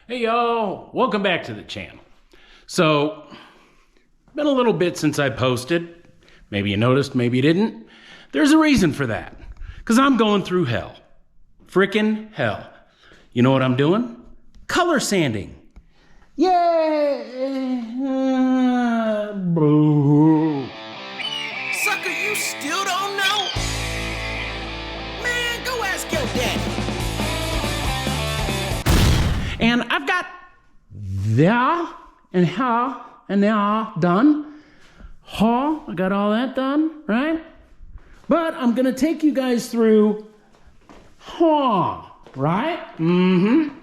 Hey yo, welcome back to the channel. So, been a little bit since I posted. Maybe you noticed, maybe you didn't. There's a reason for that. Because I'm going through hell. Frickin' hell. You know what I'm doing? Color sanding. Yay! Boo. Sucker, you still don't know? Man, go ask your daddy. And I've got there and here and there done. I got all that done, right? But I'm gonna take you guys through right? I'm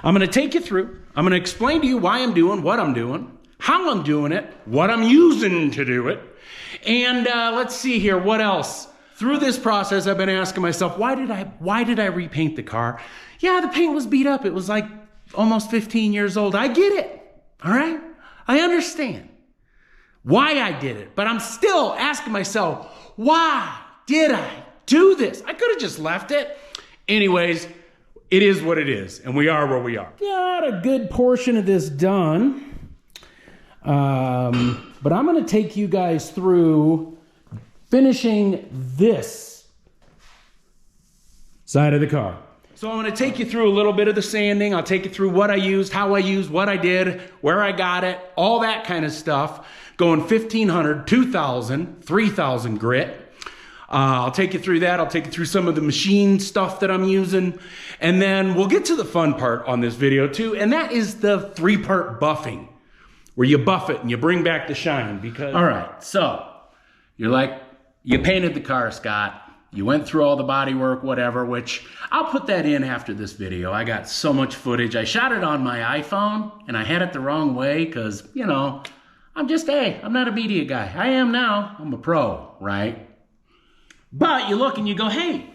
gonna take you through. I'm gonna explain to you why I'm doing what I'm doing, how I'm doing it, what I'm using to do it. And let's see here, what else? Through this process, I've been asking myself, why did I repaint the car? Yeah, the paint was beat up. It was like almost 15 years old. I get it, all right? I understand why I did it, but I'm still asking myself, why did I do this? I could have just left it. Anyways, it is what it is, and we are where we are. Got a good portion of this done, but I'm gonna take you guys through finishing this side of the car. So I'm gonna take you through a little bit of the sanding. I'll take you through what I used, how I used, what I did, where I got it, all that kind of stuff. Going 1500, 2000, 3000 grit. I'll take you through that. I'll take you through some of the machine stuff that I'm using. And then we'll get to the fun part on this video too. And that is the 3-part buffing, where you buff it and you bring back the shine. Because, all right, so you're like, you painted the car, Scott. You went through all the body work, whatever, which I'll put that in after this video. I got so much footage. I shot it on my iPhone and I had it the wrong way because, you know, I'm not a media guy. I am now. I'm a pro, right? But you look and you go, hey,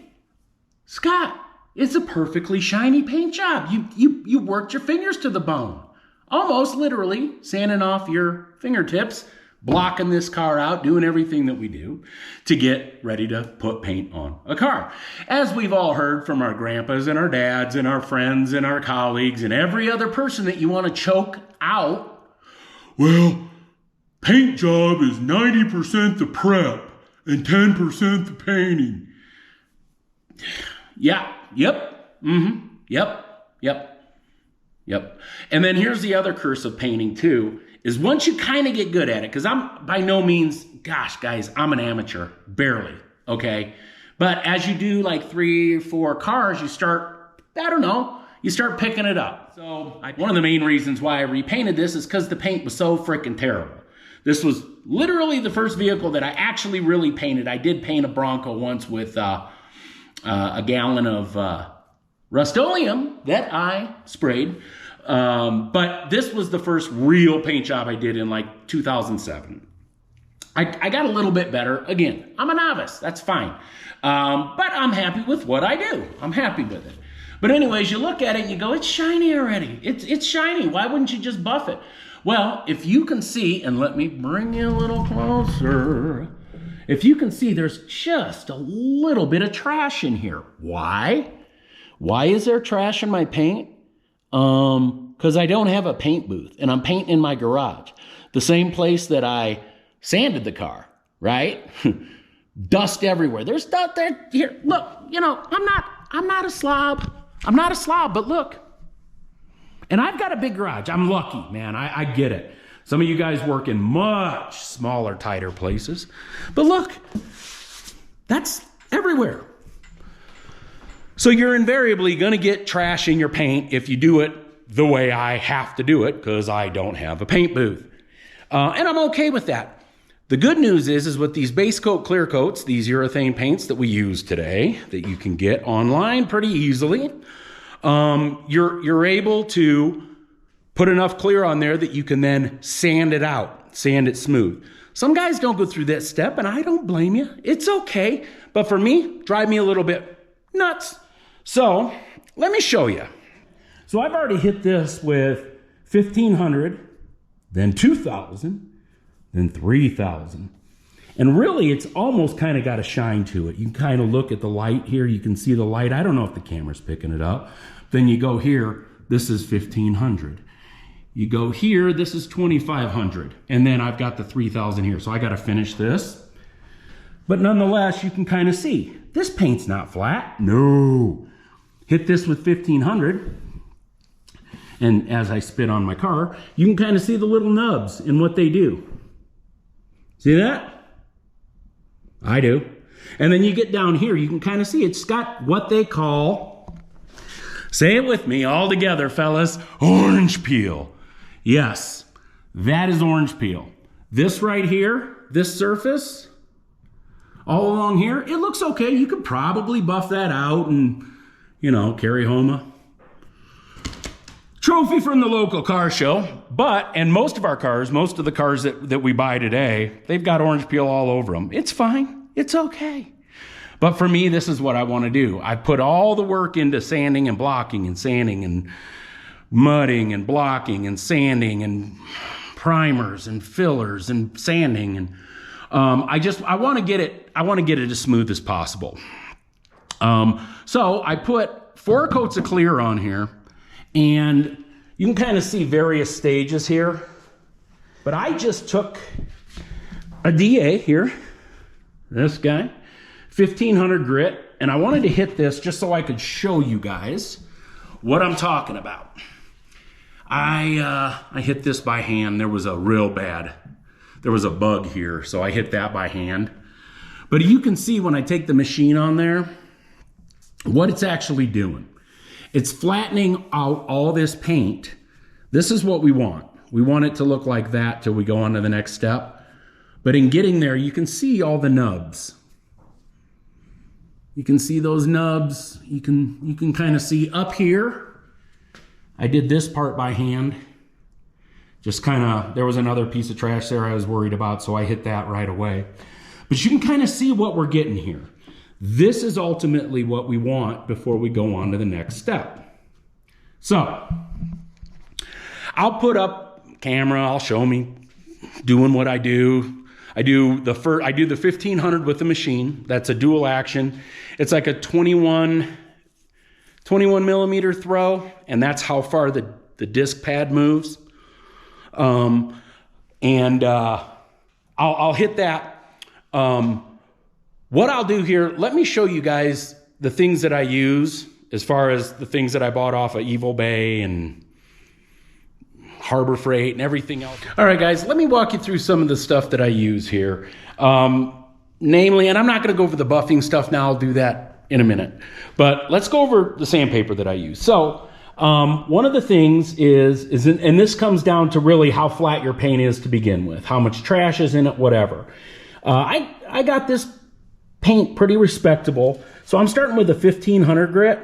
Scott, it's a perfectly shiny paint job. You worked your fingers to the bone. Almost literally sanding off your fingertips, blocking this car out, doing everything that we do to get ready to put paint on a car. As we've all heard from our grandpas and our dads and our friends and our colleagues and every other person that you want to choke out, well, paint job is 90% the prep and 10% the painting. Yeah, yep, yep. And then here's the other curse of painting too, is once you kind of get good at it, because I'm by no means, gosh, guys, I'm an amateur, barely, okay? But as you do like 3 or 4 cars, you start, you start picking it up. So one of the main reasons why I repainted this is because the paint was so freaking terrible. This was literally the first vehicle that I actually really painted. I did paint a Bronco once with a gallon of Rust-Oleum that I sprayed. But this was the first real paint job I did in like 2007. I got a little bit better. Again, I'm a novice. That's fine. But I'm happy with what I do. I'm happy with it. But anyways, you look at it and you go, it's shiny already. It's shiny. Why wouldn't you just buff it? Well, if you can see, and let me bring you a little closer. If you can see, there's just a little bit of trash in here. Why? Why is there trash in my paint? Because I don't have a paint booth and I'm painting in my garage. The same place that I sanded the car, right? Dust everywhere. There's stuff there. Here, look, you know, I'm not a slob. I'm not a slob, but look. And I've got a big garage. I'm lucky, man. I get it. Some of you guys work in much smaller, tighter places. But look, that's everywhere. So you're invariably going to get trash in your paint if you do it the way I have to do it because I don't have a paint booth. And I'm okay with that. The good news is with these base coat clear coats, these urethane paints that we use today that you can get online pretty easily, you're able to put enough clear on there that you can then sand it out, sand it smooth. Some guys don't go through that step, and I don't blame you. It's okay. But for me, drive me a little bit nuts. So let me show you. So I've already hit this with 1500, then 2000, then 3000. And really, it's almost kind of got a shine to it. You can kind of look at the light here. You can see the light. I don't know if the camera's picking it up. Then you go here, this is 1,500. You go here, this is 2,500. And then I've got the 3,000 here. So I got to finish this. But nonetheless, you can kind of see, this paint's not flat. No. Hit this with 1,500. And as I spit on my car, you can kind of see the little nubs and what they do. See that? I do. And then you get down here, you can kind of see it's got what they call, say it with me all together, fellas, orange peel. Yes, that is orange peel. This right here, this surface, all along here, it looks okay. You could probably buff that out and, you know, carry home a trophy from the local car show. But, and most of our cars, most of the cars that we buy today, they've got orange peel all over them. It's fine. It's okay. But for me, this is what I want to do. I put all the work into sanding and blocking and sanding and mudding and blocking and sanding and primers and fillers and sanding. And I want to get it as smooth as possible. So I put 4 coats of clear on here, and you can kind of see various stages here. But I just took a DA here, this guy, 1,500 grit, and I wanted to hit this just so I could show you guys what I'm talking about. I hit this by hand. There was a bug here, so I hit that by hand. But you can see when I take the machine on there, what it's actually doing. It's flattening out all this paint. This is what we want. We want it to look like that till we go on to the next step. But in getting there, you can see all the nubs. You can see those nubs. You can kind of see up here. I did this part by hand. Just kind of, there was another piece of trash there I was worried about, so I hit that right away. But you can kind of see what we're getting here. This is ultimately what we want before we go on to the next step. So, I'll put up camera, I'll show me doing what I do. I do the 1,500 with the machine. That's a dual action. It's like a 21 millimeter throw, and that's how far the disc pad moves. I'll hit that. What I'll do here, let me show you guys the things that I use as far as the things that I bought off of Evil Bay and Harbor Freight and everything else. All right, guys, let me walk you through some of the stuff that I use here. Namely, and I'm not going to go over the buffing stuff now, I'll do that in a minute. But let's go over the sandpaper that I use. So one of the things is, and this comes down to really how flat your paint is to begin with, how much trash is in it, whatever. I got this paint pretty respectable. So I'm starting with a 1,500 grit,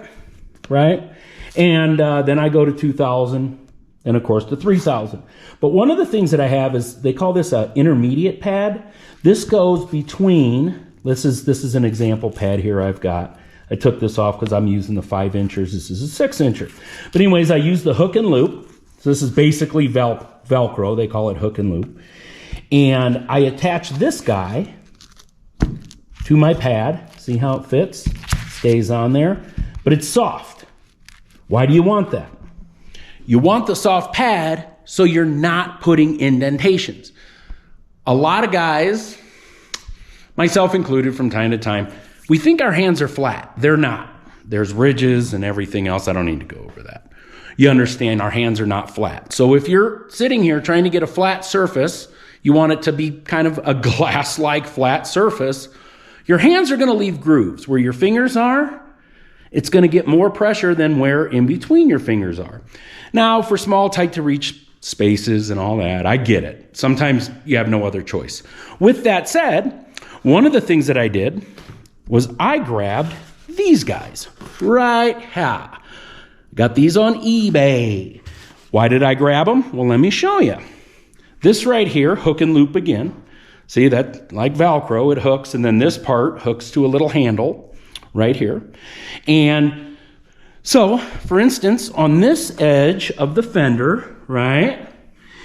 right? And then I go to 2,000 and of course to 3,000. But one of the things that I have is, they call this an intermediate pad. This goes between, this is an example pad here I've got. I took this off because I'm using the 5 inchers. This is a 6 incher. But anyways, I use the hook and loop. So this is basically Velcro. They call it hook and loop. And I attach this guy to my pad. See how it fits? Stays on there. But it's soft. Why do you want that? You want the soft pad so you're not putting indentations. A lot of guys, myself included from time to time, we think our hands are flat. They're not. There's ridges and everything else. I don't need to go over that. You understand our hands are not flat. So if you're sitting here trying to get a flat surface, you want it to be kind of a glass-like flat surface, your hands are going to leave grooves. Where your fingers are, it's going to get more pressure than where in between your fingers are. Now, for small, tight-to-reach spaces and all that, I get it. Sometimes you have no other choice. With that said, one of the things that I did was I grabbed these guys right here. Got these on eBay. Why did I grab them? Well, let me show you. This right here, hook and loop again. See that, like Velcro, it hooks, and then this part hooks to a little handle right here. And so, for instance, on this edge of the fender, right,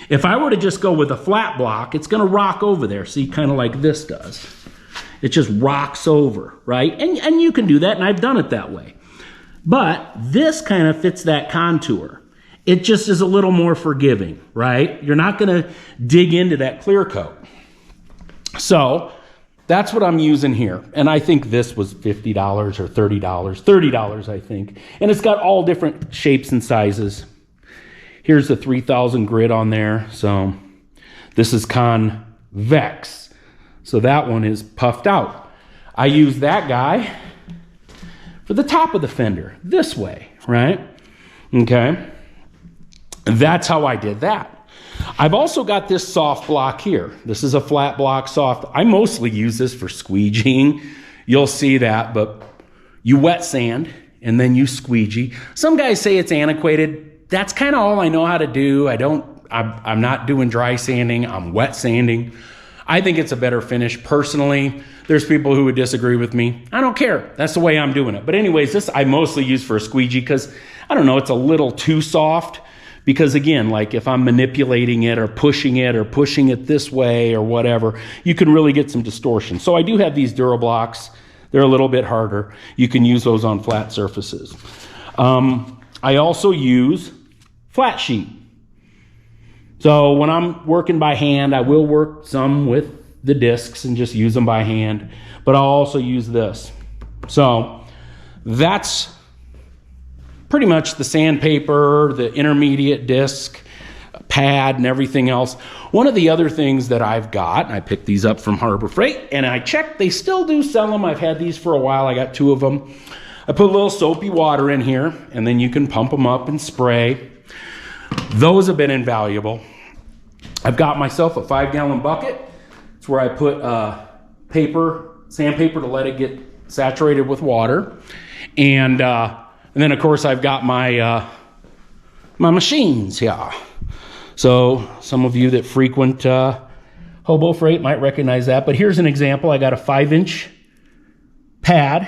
if I were to just go with a flat block, it's going to rock over there. See, kind of like this does. It just rocks over, right? And you can do that, and I've done it that way. But this kind of fits that contour. it just is a little more forgiving, right? You're not gonna dig into that clear coat. So that's what I'm using here. And I think this was $50 or $30, $30 I think. And it's got all different shapes and sizes. Here's the 3000 grit on there. So this is convex. So that one is puffed out. I use that guy for the top of the fender this way, right? Okay. That's how I did that. I've also got this soft block here. This is a flat block soft. I mostly use this for squeegeeing. You'll see that, but you wet sand and then you squeegee. Some guys say it's antiquated. That's kind of all I know how to do. I'm not doing dry sanding. I'm wet sanding. I think it's a better finish personally. There's people who would disagree with me. I don't care. That's the way I'm doing it. But anyways, this I mostly use for a squeegee because, I don't know, it's a little too soft. Because again, like if I'm manipulating it or pushing it this way or whatever, you can really get some distortion. So I do have these Durablocks. They're a little bit harder. You can use those on flat surfaces. I also use flat sheet. So when I'm working by hand, I will work some with the discs and just use them by hand, but I'll also use this. So that's pretty much the sandpaper, the intermediate disc, pad, and everything else. One of the other things that I've got, and I picked these up from Harbor Freight, and I checked, they still do sell them. I've had these for a while. I got 2 of them. I put a little soapy water in here, and then you can pump them up and spray. Those have been invaluable. I've got myself a 5-gallon bucket. It's where I put sandpaper to let it get saturated with water. And then, of course, I've got my machines here. So some of you that frequent Hobo Freight might recognize that. But here's an example. I got a 5-inch pad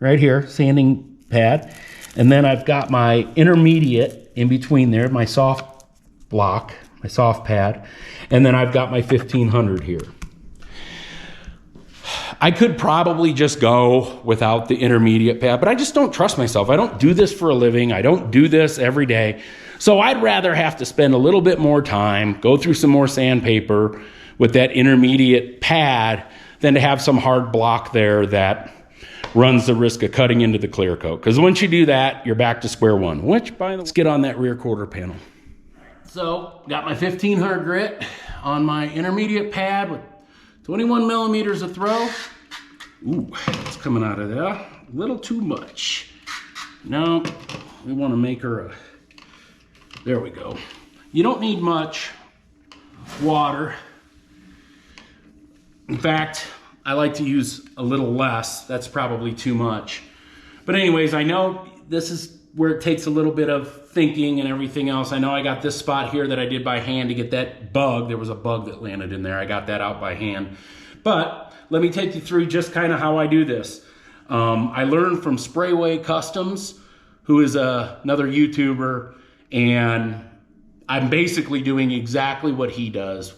right here, sanding pad. And then I've got my intermediate in between there, my soft block, my soft pad. And then I've got my 1500 here. I could probably just go without the intermediate pad, but I just don't trust myself. I don't do this for a living. I don't do this every day. So I'd rather have to spend a little bit more time, go through some more sandpaper with that intermediate pad than to have some hard block there that runs the risk of cutting into the clear coat. Because once you do that, you're back to square one, which, by the way, let's get on that rear quarter panel. So got my 1500 grit on my intermediate pad with 21 millimeters of throw. Ooh, it's coming out of there. A little too much. No, we want to make her there we go. You don't need much water. In fact, I like to use a little less. That's probably too much. But anyways, I know this is where it takes a little bit of thinking and everything else. I know I got this spot here that I did by hand to get that bug. There was a bug that landed in there. I got that out by hand. But let me take you through just kind of how I do this. I learned from Sprayway Customs, who is another YouTuber, and I'm basically doing exactly what he does.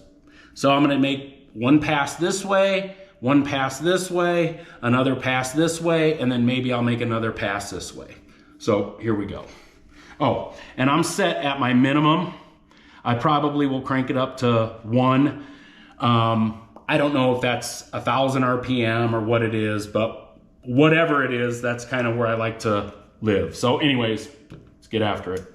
So I'm gonna make one pass this way, one pass this way, another pass this way, and then maybe I'll make another pass this way. So here we go. Oh, and I'm set at my minimum. I probably will crank it up to 1. I don't know if that's 1,000 RPM or what it is, but whatever it is, that's kind of where I like to live. So anyways, let's get after it.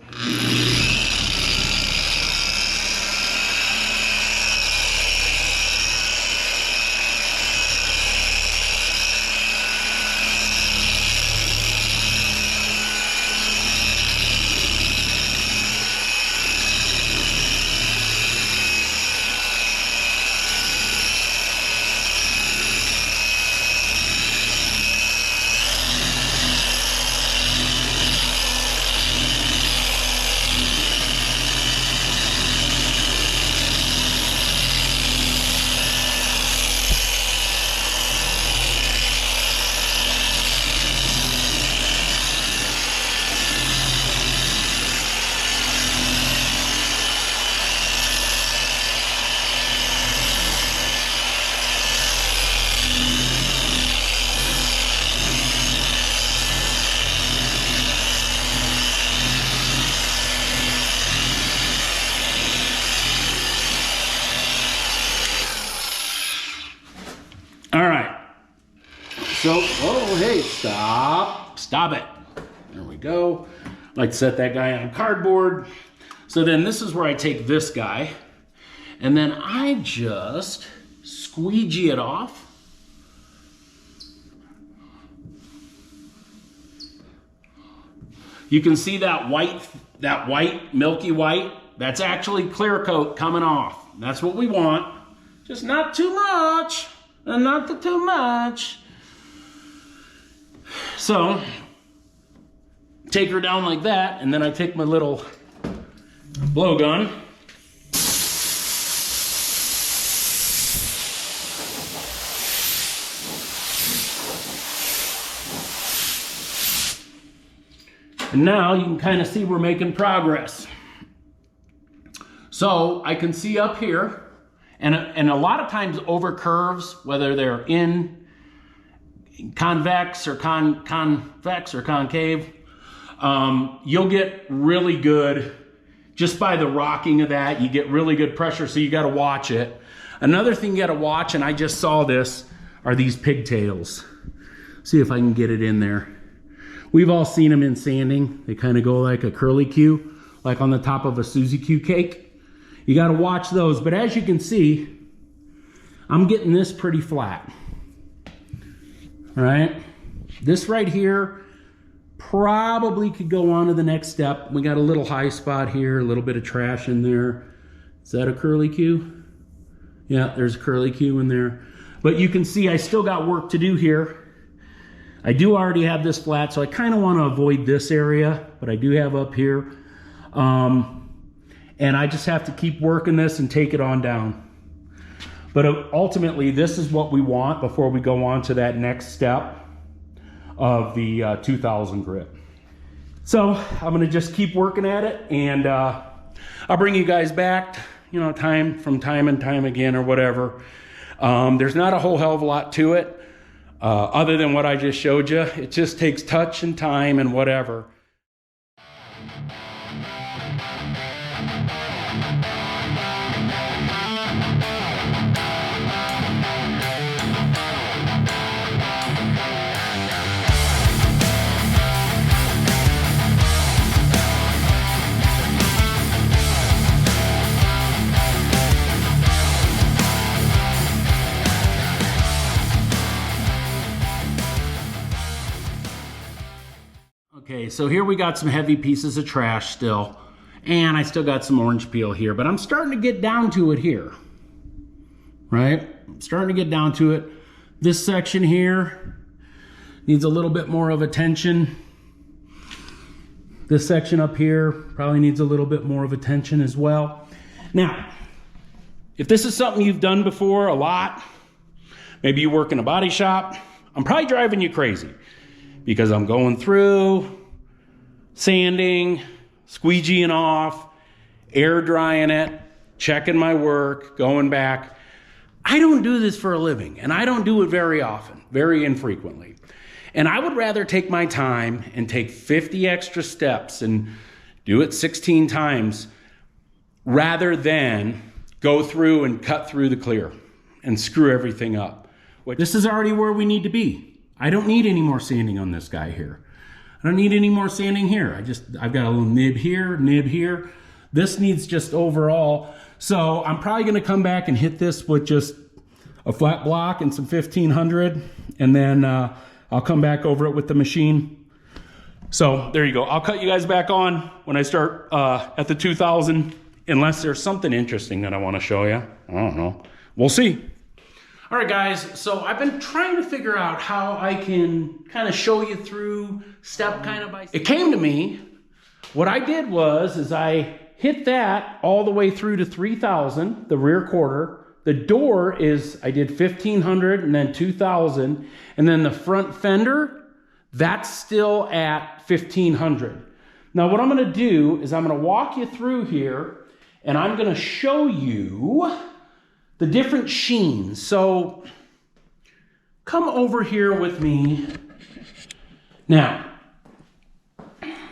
Stop it. There we go. I like to set that guy on cardboard. So then this is where I take this guy, and then I just squeegee it off. You can see that white, milky white, that's actually clear coat coming off. That's what we want. Just not too much, and not too much. So, take her down like that, and then I take my little blowgun. And now you can kind of see we're making progress. So I can see up here, and a lot of times over curves, whether they're in convex or convex or concave, you'll get really good, just by the rocking of that, you get really good pressure, so you gotta watch it. Another thing you gotta watch, and I just saw this, are these pigtails. See if I can get it in there. We've all seen them in sanding. They kind of go like a curly Q, like on the top of a Suzy Q cake. You got to watch those. But as you can see, I'm getting this pretty flat. All right. This right here probably could go on to the next step. We got a little high spot here, a little bit of trash in there. Is that a curly Q? Yeah, there's a curly Q in there. But you can see I still got work to do here. I do already have this flat, so I kind of want to avoid this area, but I do have up here. And I just have to keep working this and take it on down. But ultimately, this is what we want before we go on to that next step of the 2000 grit. So I'm gonna just keep working at it, and I'll bring you guys back, time and time again or whatever. There's not a whole hell of a lot to it. Other than what I just showed you. It just takes touch and time and whatever. Okay, so here we got some heavy pieces of trash still, and I still got some orange peel here, but I'm starting to get down to it here, right? I'm starting to get down to it. This section here needs a little bit more of attention. This section up here probably needs a little bit more of attention as well. Now, if this is something you've done before a lot, maybe you work in a body shop, I'm probably driving you crazy, because I'm going through, sanding, squeegeeing off, air drying it, checking my work, going back. I don't do this for a living, and I don't do it very often, very infrequently. And I would rather take my time and take 50 extra steps and do it 16 times rather than go through and cut through the clear and screw everything up. This is already where we need to be. I don't need any more sanding on this guy here. I don't need any more sanding here. I've got a little nib here. This needs just overall. So I'm probably gonna come back and hit this with just a flat block and some 1500, and then I'll come back over it with the machine. So there you go. I'll cut you guys back on when I start at the 2000, unless there's something interesting that I wanna show you. I don't know. We'll see. All right, guys, so I've been trying to figure out how I can kind of show you through step kind of by step. It came to me, what I did was I hit that all the way through to 3000, the rear quarter. The door is, I did 1500 and then 2000, and then the front fender, that's still at 1500. Now what I'm gonna do is I'm gonna walk you through here, and I'm gonna show you the different sheens. So come over here with me. Now,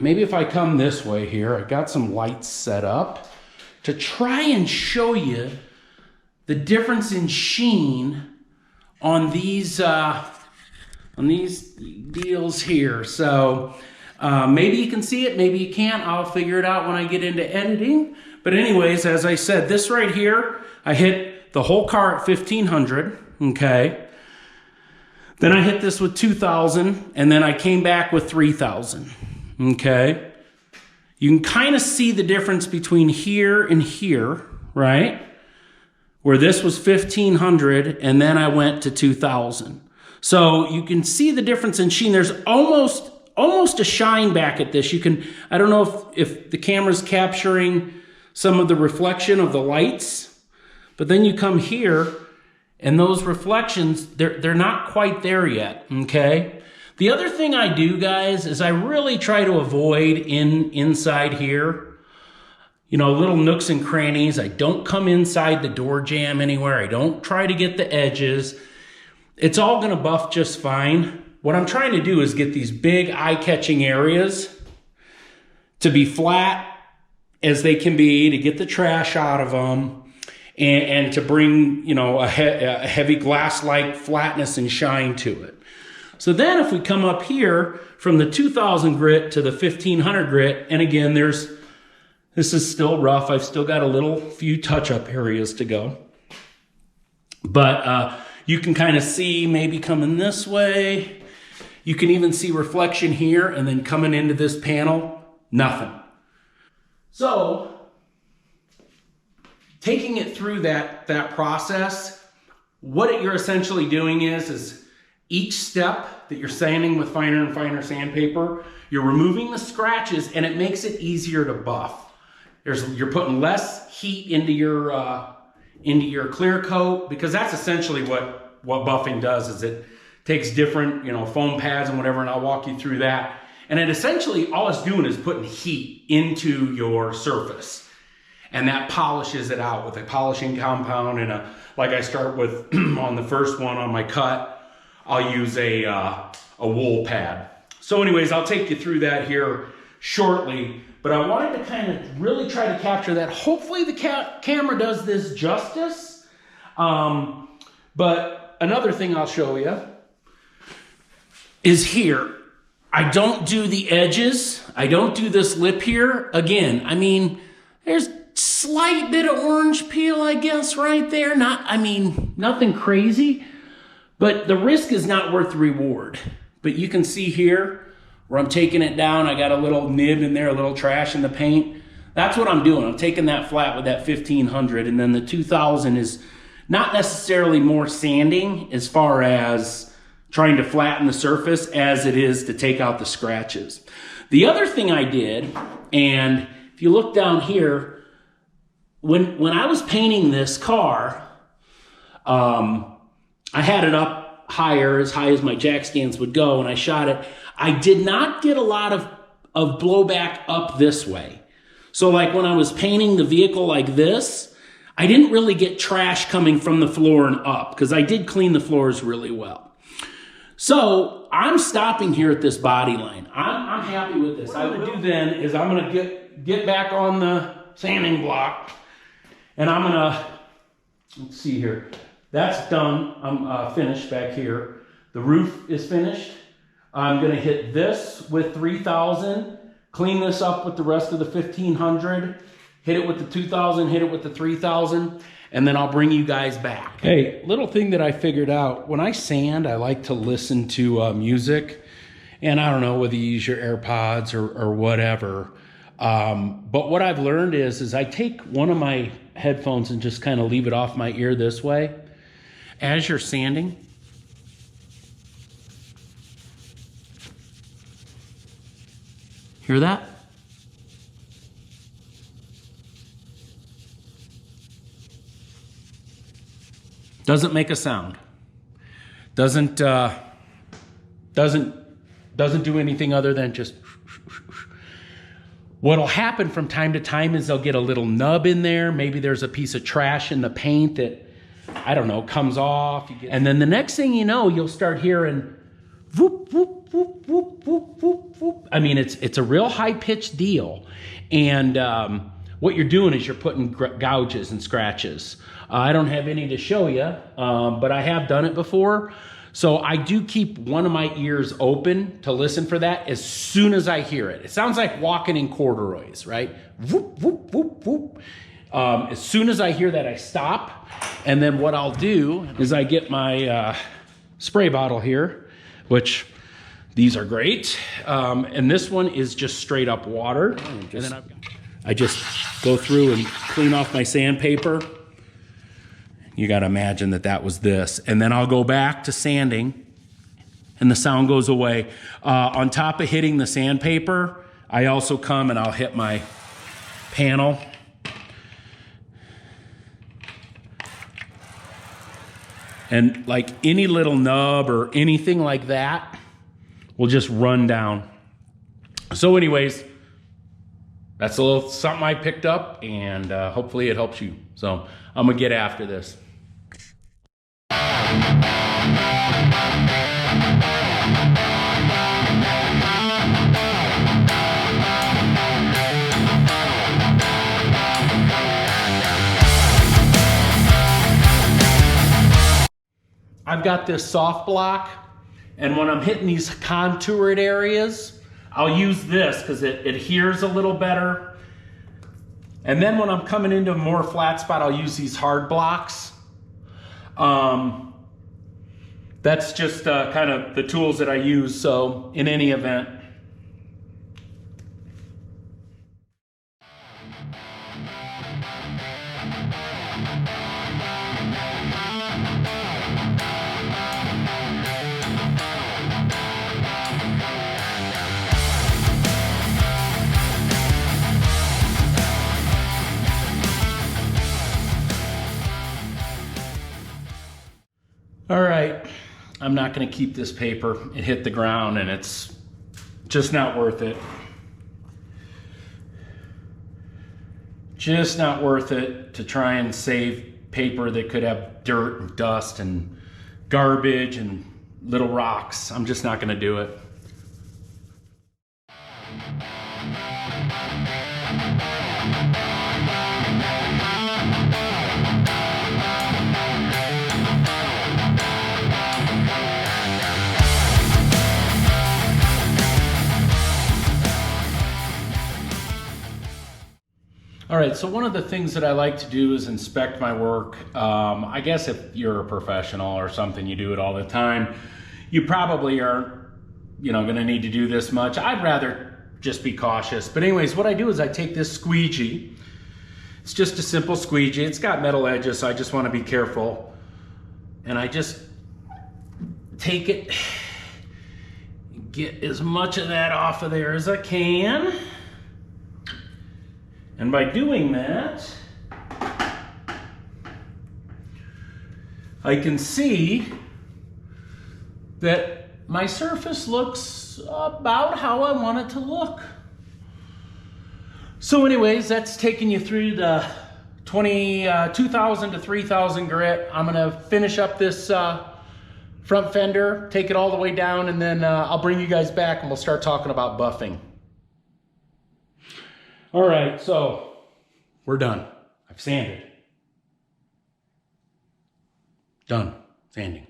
maybe if I come this way here, I got some lights set up to try and show you the difference in sheen on these on these deals here. So maybe you can see it, maybe you can't. I'll figure it out when I get into editing. But anyways, as I said, this right here, I hit the whole car at 1,500, okay? Then I hit this with 2,000, and then I came back with 3,000, okay? You can kind of see the difference between here and here, right? Where this was 1,500, and then I went to 2,000. So you can see the difference in sheen. There's almost a shine back at this. You can, I don't know if the camera's capturing some of the reflection of the lights, but then you come here, and those reflections, they're not quite there yet, okay? The other thing I do, guys, is I really try to avoid inside here, you know, little nooks and crannies. I don't come inside the door jamb anywhere. I don't try to get the edges. It's all gonna buff just fine. What I'm trying to do is get these big eye-catching areas to be flat as they can be, to get the trash out of them, and to bring, you know, a heavy glass-like flatness and shine to it. So then if we come up here from the 2,000 grit to the 1,500 grit, and again, this is still rough. I've still got a few touch-up areas to go. But you can kind of see maybe coming this way. You can even see reflection here, and then coming into this panel, nothing. So taking it through that process, what you're essentially doing is each step that you're sanding with finer and finer sandpaper, you're removing the scratches, and it makes it easier to buff. You're putting less heat into your clear coat, because that's essentially what buffing does. Is it takes different, you know, foam pads and whatever, and I'll walk you through that. And it essentially, all it's doing is putting heat into your surface. And that polishes it out with a polishing compound, and like I start with on the first one on my cut, I'll use a wool pad. So anyways, I'll take you through that here shortly, but I wanted to kind of really try to capture that. Hopefully the camera does this justice. But another thing I'll show you is here. I don't do the edges. I don't do this lip here. Again, I mean, there's slight bit of orange peel, I guess, right there. Nothing crazy, but the risk is not worth the reward. But you can see here where I'm taking it down. I got a little nib in there, a little trash in the paint. That's what I'm doing. I'm taking that flat with that 1,500, and then the 2,000 is not necessarily more sanding as far as trying to flatten the surface as it is to take out the scratches. The other thing I did, and if you look down here, when I was painting this car, I had it up higher, as high as my jack stands would go, and I shot it. I did not get a lot of blowback up this way. So like when I was painting the vehicle like this, I didn't really get trash coming from the floor and up, because I did clean the floors really well. So I'm stopping here at this body line. I'm happy with this. What I'm gonna do then is I'm gonna get back on the sanding block, and I'm gonna, let's see here. That's done. I'm finished back here. The roof is finished. I'm gonna hit this with 3,000, clean this up with the rest of the 1,500, hit it with the 2,000, hit it with the 3,000, and then I'll bring you guys back. Hey, little thing that I figured out, when I sand, I like to listen to music, and I don't know whether you use your AirPods or whatever, but what I've learned is I take one of my headphones and just kind of leave it off my ear this way. As you're sanding, hear that? Doesn't make a sound. Doesn't do anything other than just. What'll happen from time to time is they'll get a little nub in there. Maybe there's a piece of trash in the paint that, I don't know, comes off. And then the next thing you know, you'll start hearing whoop, whoop, whoop, whoop, whoop, whoop, whoop. I mean, it's a real high-pitched deal. And what you're doing is you're putting gouges and scratches. I don't have any to show you, but I have done it before. So I do keep one of my ears open to listen for that as soon as I hear it. It sounds like walking in corduroys, right? Whoop, whoop, whoop, whoop. As soon as I hear that, I stop. And then what I'll do is I get my spray bottle here, which these are great. And this one is just straight up water. And then I just go through and clean off my sandpaper. You got to imagine that that was this. And then I'll go back to sanding and the sound goes away. On top of hitting the sandpaper, I also come and I'll hit my panel. And like any little nub or anything like that will just run down. So anyways, that's a little something I picked up, and hopefully it helps you. So I'm gonna get after this. I've got this soft block, and when I'm hitting these contoured areas, I'll use this because it adheres a little better. And then when I'm coming into a more flat spot, I'll use these hard blocks. That's just kind of the tools that I use, so in any event. All right, I'm not gonna keep this paper. It hit the ground and it's just not worth it. Just not worth it to try and save paper that could have dirt and dust and garbage and little rocks. I'm just not gonna do it. All right, so one of the things that I like to do is inspect my work. I guess if you're a professional or something, you do it all the time. You probably aren't, gonna need to do this much. I'd rather just be cautious. But anyways, what I do is I take this squeegee. It's just a simple squeegee. It's got metal edges, so I just wanna be careful. And I just take it, get as much of that off of there as I can. And by doing that, I can see that my surface looks about how I want it to look. So anyways, that's taking you through the 2,000 to 3,000 grit. I'm gonna finish up this front fender, take it all the way down, and then I'll bring you guys back and we'll start talking about buffing. All right, so we're done. I've sanded. Done sanding. I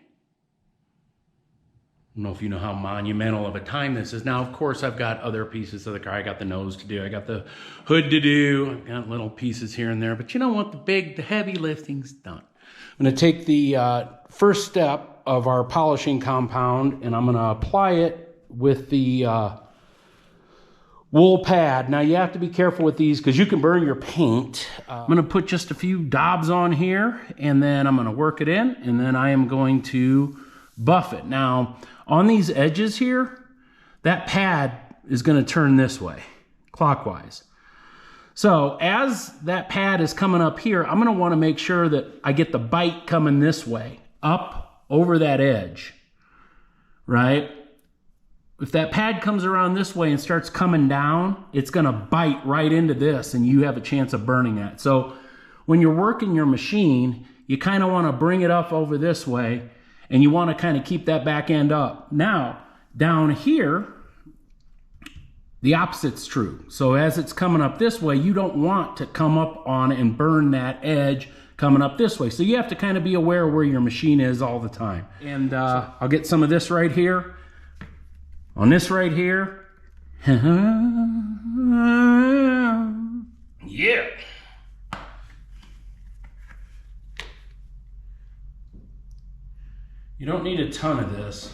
don't know if you know how monumental of a time this is. Now, of course, I've got other pieces of the car. I got the nose to do. I got the hood to do. I've got little pieces here and there. But you know what? The heavy lifting's done. I'm going to take the first step of our polishing compound, and I'm going to apply it with the wool pad. Now you have to be careful with these because you can burn your paint. I'm gonna put just a few daubs on here and then I'm gonna work it in and then I am going to buff it. Now on these edges here, that pad is gonna turn this way, clockwise. So as that pad is coming up here, I'm gonna wanna make sure that I get the bite coming this way, up over that edge, right? If that pad comes around this way and starts coming down, it's gonna bite right into this and you have a chance of burning that. So when you're working your machine, you kind of wanna bring it up over this way and you wanna kind of keep that back end up. Now, down here, the opposite's true. So as it's coming up this way, you don't want to come up on and burn that edge coming up this way. So you have to kind of be aware where your machine is all the time. And I'll get some of this right here. On this right here. Yeah. You don't need a ton of this.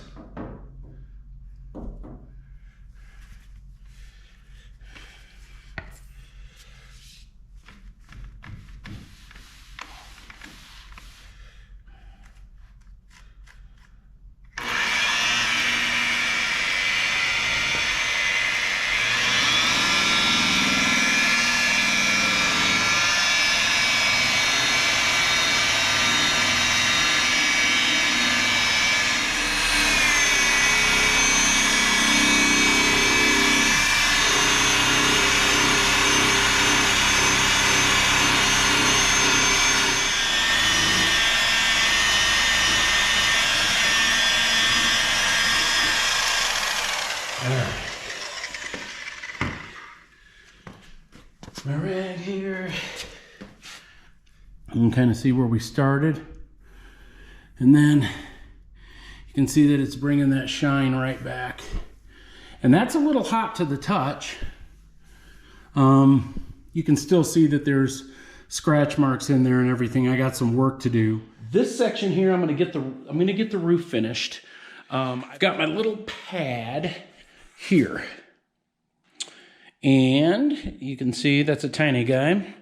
My rag here. You can kind of see where we started. And then you can see that it's bringing that shine right back. And that's a little hot to the touch. You can still see that there's scratch marks in there and everything. I got some work to do. This section here, I'm gonna get the roof finished. I've got my little pad here. And you can see that's a tiny guy.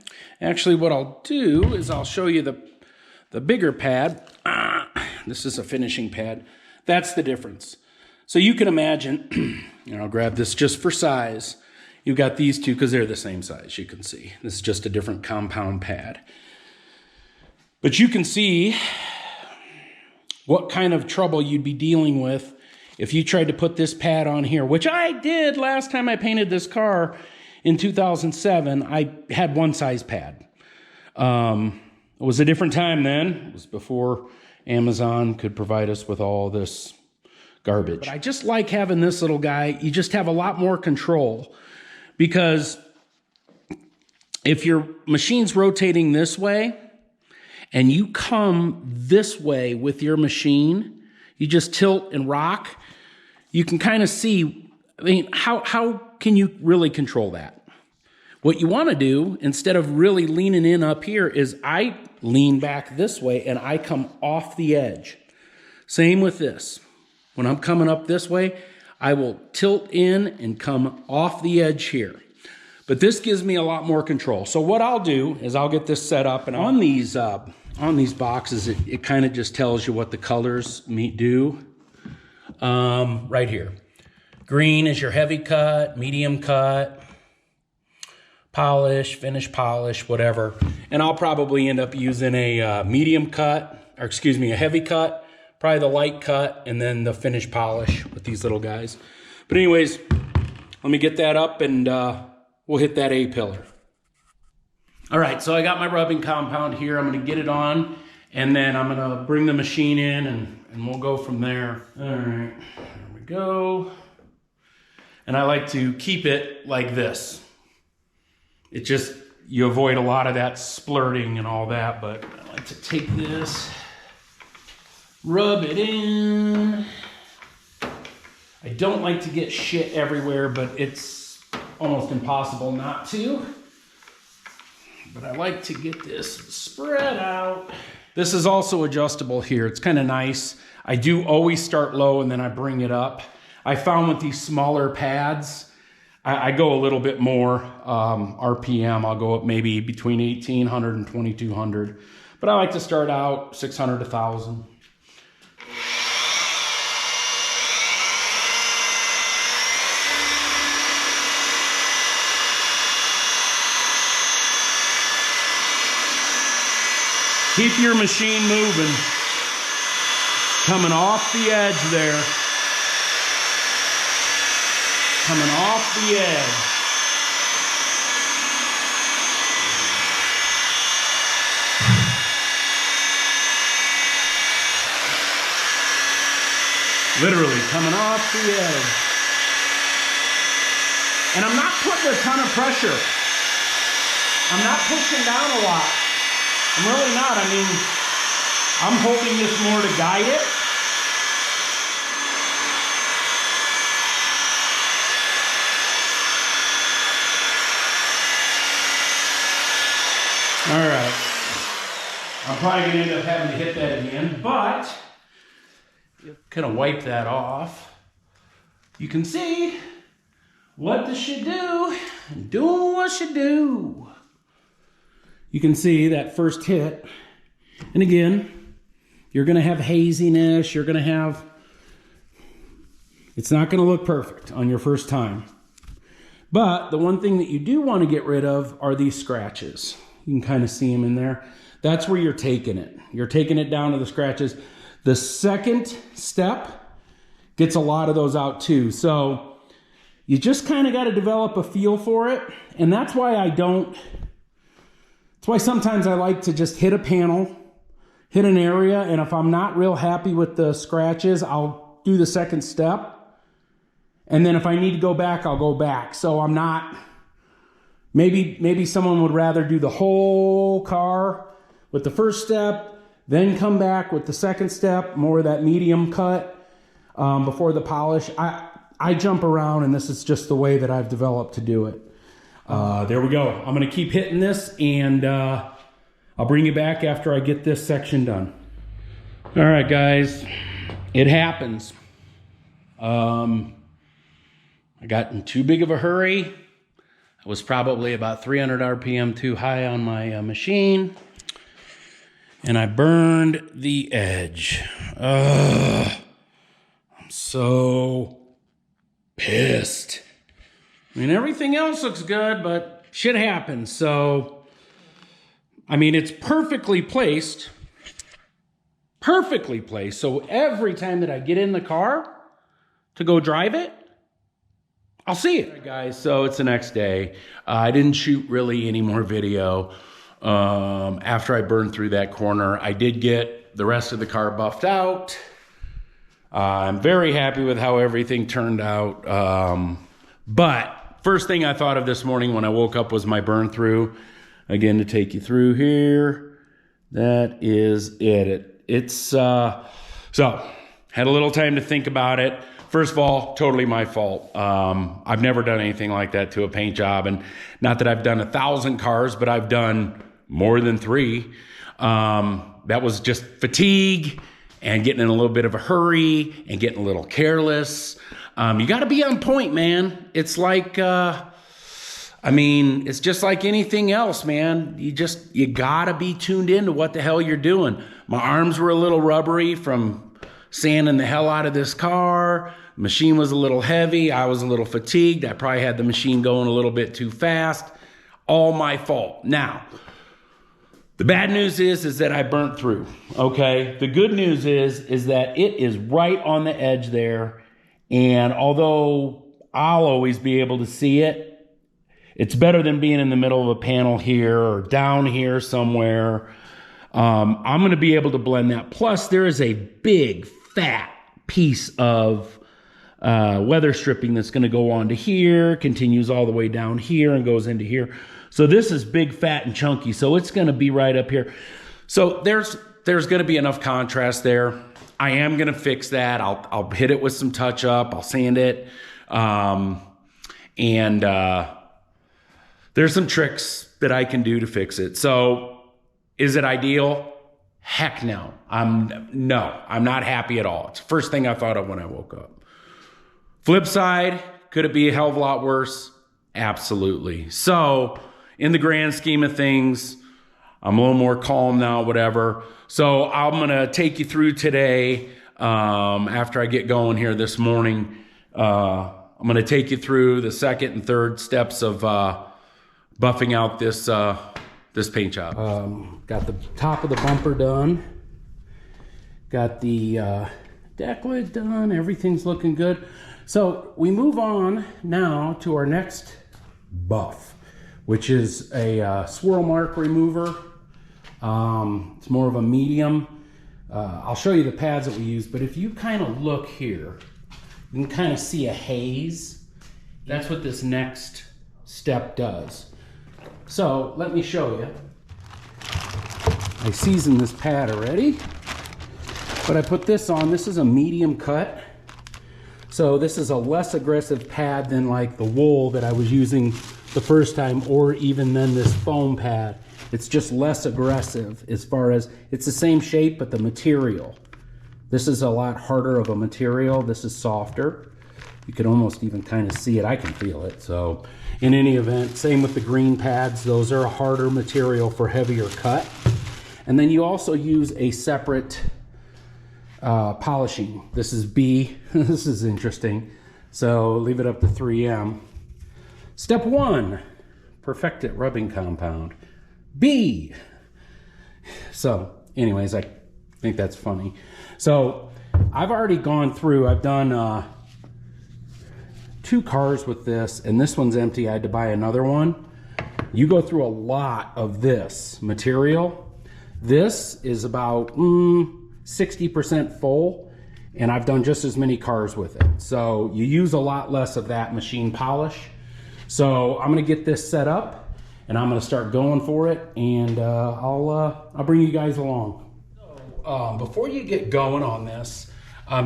Actually, what I'll do is I'll show you the bigger pad. This is a finishing pad. That's the difference. So you can imagine, and I'll grab this just for size. You've got these two because they're the same size, you can see. This is just a different compound pad. But you can see what kind of trouble you'd be dealing with if you tried to put this pad on here, which I did last time I painted this car in 2007. I had one size pad. It was a different time then. It was before Amazon could provide us with all this garbage. But I just like having this little guy. You just have a lot more control, because if your machine's rotating this way and you come this way with your machine, you just tilt and rock, you can kind of see, I mean, how can you really control that? What you want to do, instead of really leaning in up here, is I lean back this way and I come off the edge. Same with this. When I'm coming up this way, I will tilt in and come off the edge here. But this gives me a lot more control. So what I'll do is I'll get this set up, and on these boxes, it kind of just tells you what the colors do. Right here. Green is your heavy cut, medium cut, polish, finish polish, whatever. And I'll probably end up using a medium cut, or excuse me, a heavy cut, probably the light cut, and then the finish polish with these little guys. But anyways, let me get that up and we'll hit that A-pillar. All right, so I got my rubbing compound here. I'm gonna get it on, and then I'm gonna bring the machine in and we'll go from there. All right, there we go. And I like to keep it like this. It just, you avoid a lot of that splurting and all that, but I like to take this, rub it in. I don't like to get shit everywhere, but it's almost impossible not to. But I like to get this spread out. This is also adjustable here. It's kind of nice. I do always start low and then I bring it up. I found with these smaller pads, I go a little bit more RPM. I'll go up maybe between 1,800 and 2,200. But I like to start out 600 to 1,000. Keep your machine moving. Coming off the edge there. Coming off the edge. Literally coming off the edge. And I'm not putting a ton of pressure. I'm not pushing down a lot. I'm really not. I mean, I'm holding this more to guide it. All right. I'm probably going to end up having to hit that again, but kind of wipe that off. You can see what this should do, doing what should do. You can see that first hit. And again, you're going to have haziness. You're going to have, it's not going to look perfect on your first time. But the one thing that you do want to get rid of are these scratches. You can kind of see them in there. That's where you're taking it. You're taking it down to the scratches. The second step gets a lot of those out too. So you just kind of got to develop a feel for it. And that's why that's why sometimes I like to just hit a panel, hit an area. And if I'm not real happy with the scratches, I'll do the second step. And then if I need to go back, I'll go back. So I'm not, maybe someone would rather do the whole car with the first step, then come back with the second step, more of that medium cut before the polish. I jump around, and this is just the way that I've developed to do it. There we go. I'm going to keep hitting this, and I'll bring you back after I get this section done. All right, guys, it happens. I got in too big of a hurry. I was probably about 300 RPM too high on my machine. And I burned the edge. I'm so pissed. I mean, everything else looks good, but shit happens. So, I mean, it's perfectly placed. Perfectly placed. So every time that I get in the car to go drive it, I'll see it. All right, guys, so it's the next day. I didn't shoot really any more video. After I burned through that corner, I did get the rest of the car buffed out. I'm very happy with how everything turned out. But first thing I thought of this morning when I woke up was my burn through. Again, to take you through here, that is it. It's so had a little time to think about it. First of all, totally my fault. I've never done anything like that to a paint job. And not that I've done 1,000 cars, but I've done more than 3. That was just fatigue and getting in a little bit of a hurry and getting a little careless. You got to be on point, man. It's like, it's just like anything else, man. You got to be tuned into what the hell you're doing. My arms were a little rubbery from sanding the hell out of this car. Machine was a little heavy. I was a little fatigued. I probably had the machine going a little bit too fast. All my fault. Now, the bad news is that I burnt through, okay? The good news is that it is right on the edge there. And although I'll always be able to see it, it's better than being in the middle of a panel here or down here somewhere. I'm going to be able to blend that. Plus, there is a big, fat piece of weather stripping that's going to go on to here, continues all the way down here and goes into here. So this is big, fat, and chunky. So it's going to be right up here. So there's going to be enough contrast there. I am going to fix that. I'll hit it with some touch up. I'll sand it. There's some tricks that I can do to fix it. So is it ideal? Heck no. I'm not happy at all. It's the first thing I thought of when I woke up. Flip side, could it be a hell of a lot worse? Absolutely. So in the grand scheme of things, I'm a little more calm now, whatever. So I'm going to take you through today, after I get going here this morning. I'm going to take you through the second and third steps of buffing out this paint job. Got the top of the bumper done. Got the deck lid done. Everything's looking good. So we move on now to our next buff, which is a swirl mark remover. It's more of a medium. I'll show you the pads that we use, but if you kind of look here, you can kind of see a haze. That's what this next step does. So let me show you. I seasoned this pad already, but I put this on. This is a medium cut. So this is a less aggressive pad than like the wool that I was using the first time, or even then this foam pad. It's just less aggressive as far as, it's the same shape, but the material. This is a lot harder of a material. This is softer. You can almost even kind of see it. I can feel it. So in any event, same with the green pads. Those are a harder material for heavier cut. And then you also use a separate polishing. This is B. This is interesting. So leave it up to 3M. Step 1, perfect it rubbing compound. B. So anyways, I think that's funny. So I've already gone through, I've done 2 cars with this, and this one's empty. I had to buy another one. You go through a lot of this material. This is about 60% full, and I've done just as many cars with it. So you use a lot less of that machine polish. So I'm gonna get this set up, and I'm gonna start going for it, and I'll bring you guys along. So, before you get going on this,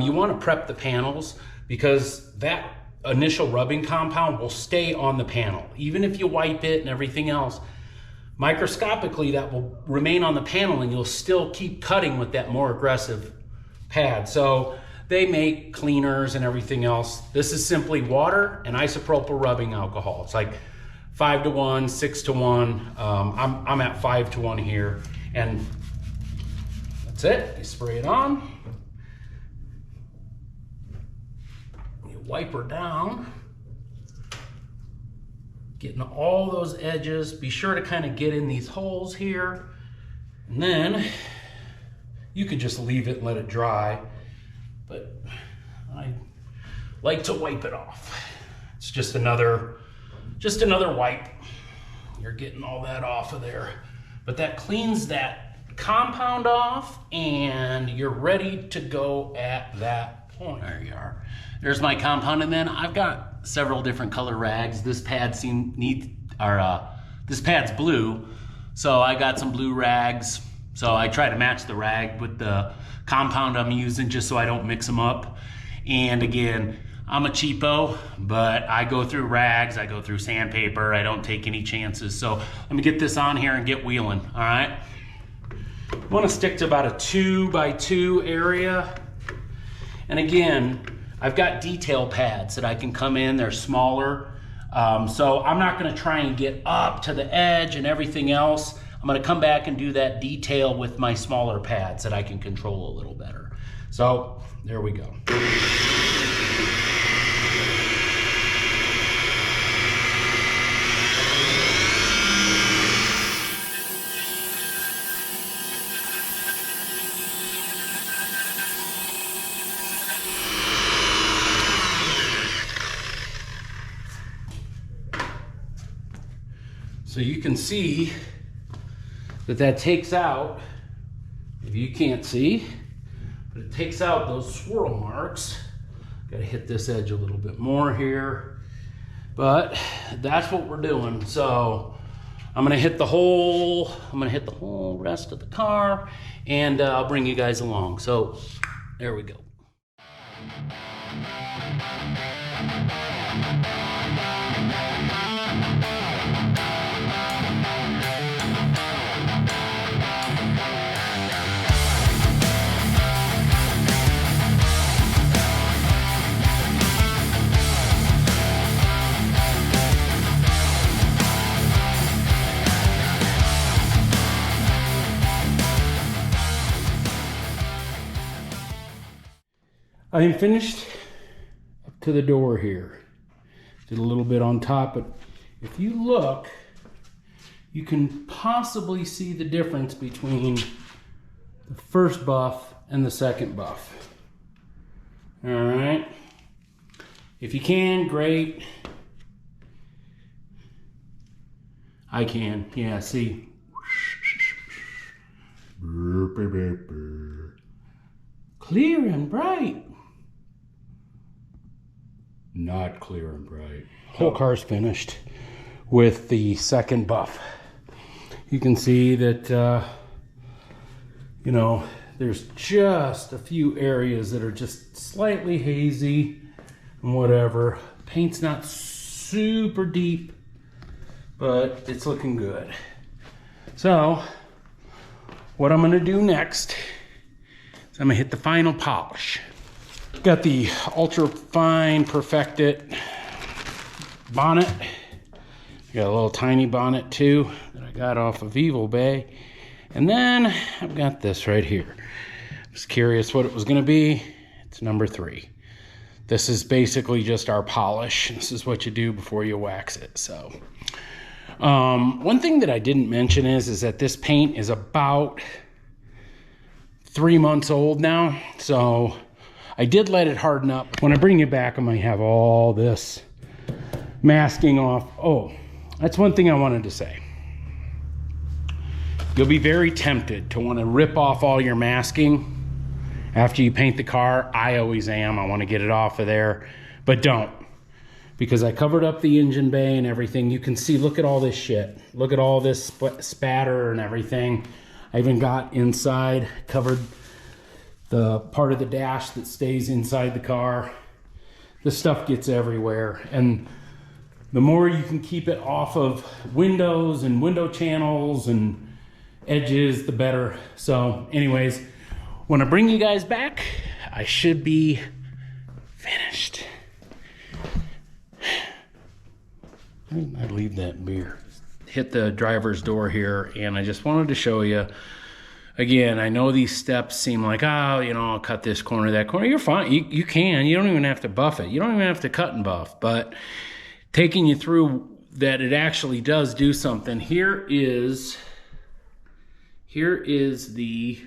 you wanna prep the panels, because that initial rubbing compound will stay on the panel. Even if you wipe it and everything else, microscopically that will remain on the panel, and you'll still keep cutting with that more aggressive pad. So they make cleaners and everything else. This is simply water and isopropyl rubbing alcohol. It's like 5 to 1, 6 to 1. I'm at 5 to 1 here, and that's it. You spray it on. You wipe her down, getting all those edges. Be sure to kind of get in these holes here, and then you could just leave it and let it dry, but I like to wipe it off. It's just another wipe. You're getting all that off of there, but that cleans that compound off, and you're ready to go at that point. There you are. There's my compound, and then I've got several different color rags. This pad this pad's blue, so I got some blue rags. So I try to match the rag with the compound I'm using, just so I don't mix them up. And again, I'm a cheapo, but I go through rags, I go through sandpaper, I don't take any chances. So let me get this on here and get wheeling, all right? I want to stick to about a 2 by 2 area. And again, I've got detail pads that I can come in, they're smaller. So I'm not gonna try and get up to the edge and everything else. I'm gonna come back and do that detail with my smaller pads that I can control a little better. So there we go. So you can see that takes out, if you can't see, but it takes out those swirl marks. Gotta hit this edge a little bit more here, but that's what we're doing. So I'm gonna hit the whole rest of the car, and I'll bring you guys along. So there we go. I am finished up to the door here. Did a little bit on top, but if you look, you can possibly see the difference between the first buff and the second buff. All right. If you can, great. I can, yeah, see. Clear and bright. Not clear and bright. Whole car's finished with the second buff. You can see that You know, there's just a few areas that are just slightly hazy and whatever. Paint's not super deep, but it's looking good. So what I'm gonna do next is I'm gonna hit the final polish. Got the ultra fine perfected bonnet. Got a little tiny bonnet too that I got off of Evil Bay. And then I've got this right here. I was curious what it was gonna be. It's number 3. This is basically just our polish. This is what you do before you wax it. So one thing that I didn't mention is that this paint is about 3 months old now. So I did let it harden up. When I bring it back, I'm gonna have all this masking off. Oh, that's one thing I wanted to say. You'll be very tempted to want to rip off all your masking after you paint the car. I always am. I want to get it off of there, but don't, because I covered up the engine bay and everything. You can see, look at all this shit. Look at all this spatter and everything. I even got inside, covered the part of the dash that stays inside the car. This stuff gets everywhere, and the more you can keep it off of windows and window channels and edges, the better. So anyways, when I bring you guys back, I should be finished. Where did I leave that beer? Hit the driver's door here, and I just wanted to show you. Again, I know these steps seem like, oh, you know, I'll cut this corner, that corner. You're fine. You can. You don't even have to buff it. You don't even have to cut and buff. But taking you through that, it actually does do something. Here is the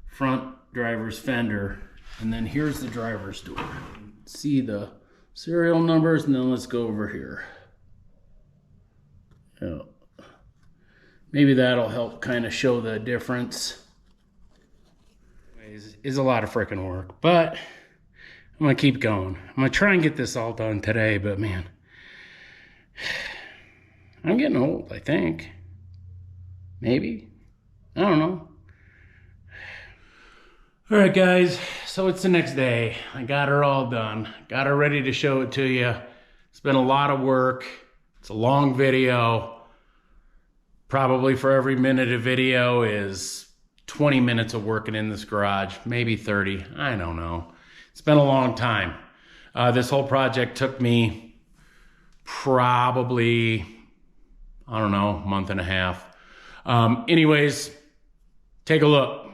front driver's fender, and then here's the driver's door. See the serial numbers, and then let's go over here. Yeah. Maybe that'll help kind of show the difference. Anyways, it's a lot of freaking work, but I'm gonna keep going. I'm gonna try and get this all done today, but man, I'm getting old, I think. Maybe. I don't know. All right, guys, so it's the next day. I got her all done. Got her ready to show it to you. It's been a lot of work. It's a long video. Probably for every minute of video is 20 minutes of working in this garage, maybe 30, I don't know. It's been a long time. This whole project took me probably, I don't know, a month and a half. Anyways, take a look.